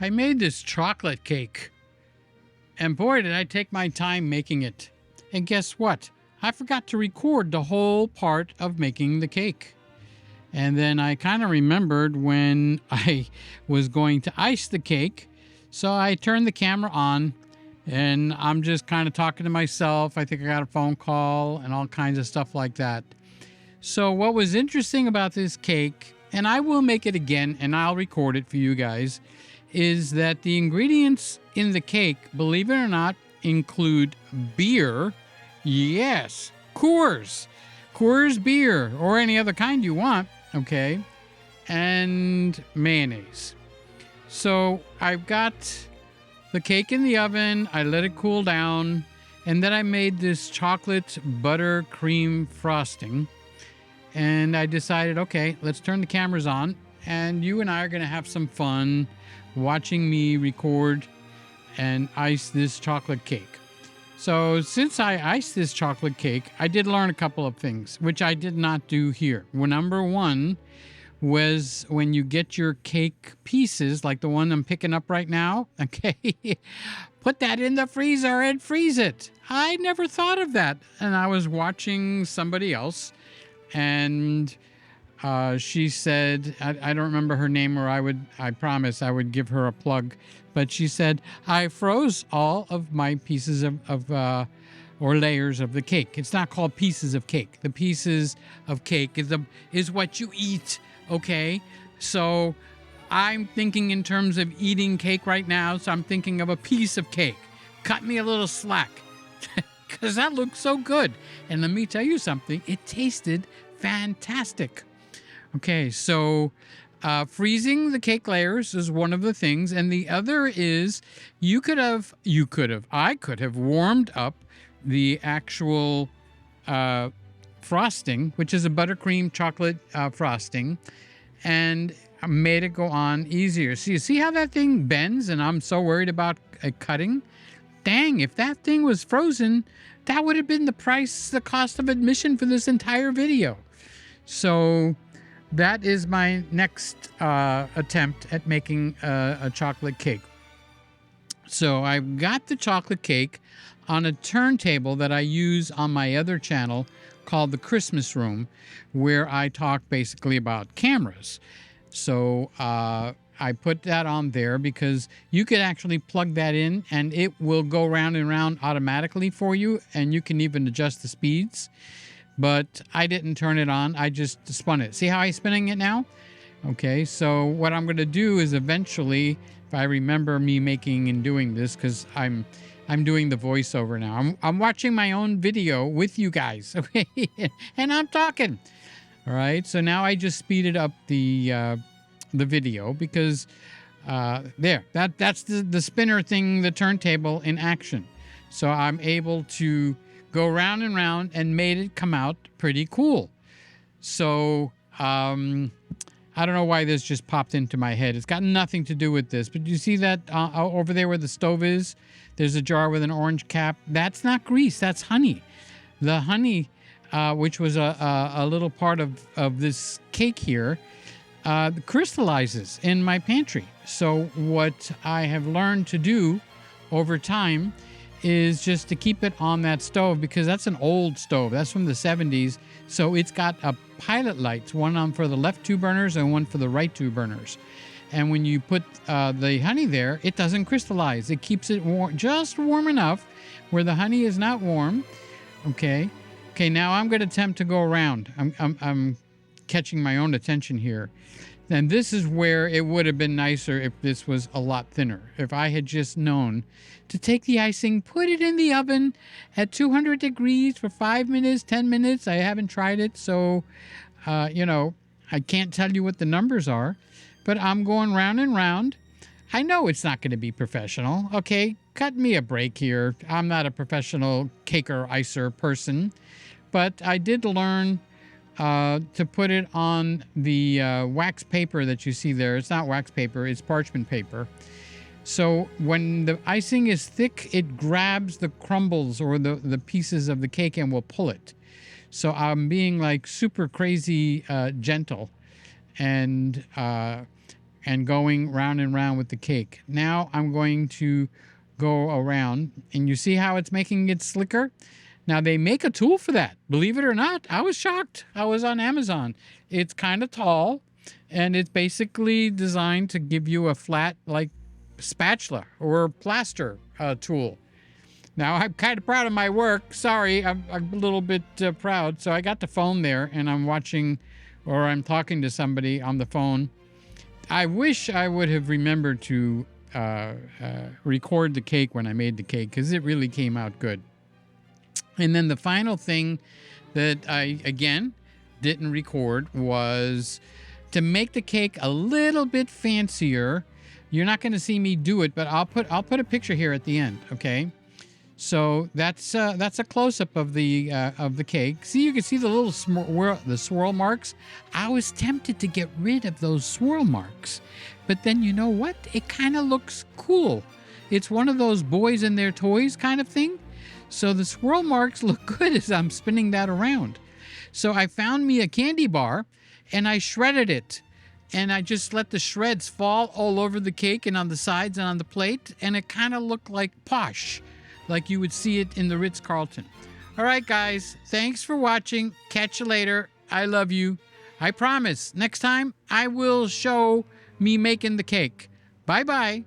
I made this chocolate cake, and boy, did I take my time making it. And guess what? I forgot to record the whole part of making the cake. And then I kind of remembered when I was going to ice the cake. So I turned the camera on and I'm just kind of talking to myself. I think I got a phone call and all kinds of stuff like that. So what was interesting about this cake, and I will make it again and I'll record it for you guys, is that the ingredients in the cake, believe it or not, include beer. Yes, Coors beer, or any other kind you want, okay, and mayonnaise. So I've got the cake in the oven, I let it cool down, and then I made this chocolate butter cream frosting. And I decided, okay, let's turn the cameras on, and you and I are going to have some fun watching me record and ice this chocolate cake. So since I iced this chocolate cake, I did learn a couple of things, which I did not do here. Well, number one was when you get your cake pieces, like the one I'm picking up right now, okay, put that in the freezer and freeze it. I never thought of that. And I was watching somebody else, and she said, I don't remember her name, or I promise I would give her a plug, but she said, I froze all of my pieces or layers of the cake. It's not called pieces of cake. The pieces of cake is what you eat, okay? So I'm thinking in terms of eating cake right now, so I'm thinking of a piece of cake. Cut me a little slack, because that looks so good. And let me tell you something, it tasted fantastic. Okay, so freezing the cake layers is one of the things, and the other is I could have warmed up the actual frosting, which is a buttercream chocolate frosting, and made it go on easier. So you see how that thing bends, and I'm so worried about cutting? Dang, if that thing was frozen, that would have been the cost of admission for this entire video. So that is my next attempt at making a chocolate cake. So I've got the chocolate cake on a turntable that I use on my other channel called The Christmas Room, where I talk basically about cameras. So I put that on there because you could actually plug that in and it will go round and round automatically for you, and you can even adjust the speeds. But I didn't turn it on. I just spun it. See how I'm spinning it now? Okay, so what I'm going to do is eventually, if I remember me making and doing this, because I'm doing the voiceover now. I'm watching my own video with you guys, okay? And I'm talking. All right, so now I just speeded up the video because that's the spinner thing, the turntable in action. So I'm able to go round and round and made it come out pretty cool. So I don't know why this just popped into my head. It's got nothing to do with this, but you see that over there where the stove is, there's a jar with an orange cap. That's not grease, that's honey. The honey, which was a little part of this cake here, crystallizes in my pantry. So what I have learned to do over time is just to keep it on that stove, because that's an old stove. That's from the 70s. So it's got a pilot lights, one on for the left two burners and one for the right two burners. And when you put the honey there, it doesn't crystallize. It keeps it warm, just warm enough where the honey is not warm. Okay. Now I'm going to attempt to go around. I'm catching my own attention here. And this is where it would have been nicer if this was a lot thinner. If I had just known to take the icing, put it in the oven at 200 degrees for 5 minutes, 10 minutes. I haven't tried it, so, I can't tell you what the numbers are. But I'm going round and round. I know it's not going to be professional. Okay, cut me a break here. I'm not a professional caker, icer person. But I did learn to put it on the wax paper that you see there. It's not wax paper, it's parchment paper. So when the icing is thick, it grabs the crumbles or the pieces of the cake and will pull it. So I'm being like super crazy gentle and and going round and round with the cake. Now I'm going to go around, and you see how it's making it slicker? Now they make a tool for that. Believe it or not, I was shocked. I was on Amazon. It's kind of tall, and it's basically designed to give you a flat, like, spatula or plaster tool. Now I'm kind of proud of my work. Sorry, I'm a little bit proud. So I got the phone there, and I'm watching, or I'm talking to somebody on the phone. I wish I would have remembered to record the cake when I made the cake, because it really came out good. And then the final thing that I, again, didn't record was to make the cake a little bit fancier. You're not going to see me do it, but I'll put a picture here at the end, okay? So that's a close-up of the cake. See, you can see the little swirl marks. I was tempted to get rid of those swirl marks, but then you know what? It kind of looks cool. It's one of those boys and their toys kind of thing. So the swirl marks look good as I'm spinning that around. So I found me a candy bar, and I shredded it. And I just let the shreds fall all over the cake and on the sides and on the plate, and it kind of looked like posh, like you would see it in the Ritz-Carlton. All right, guys, thanks for watching. Catch you later. I love you. I promise, next time I will show me making the cake. Bye-bye.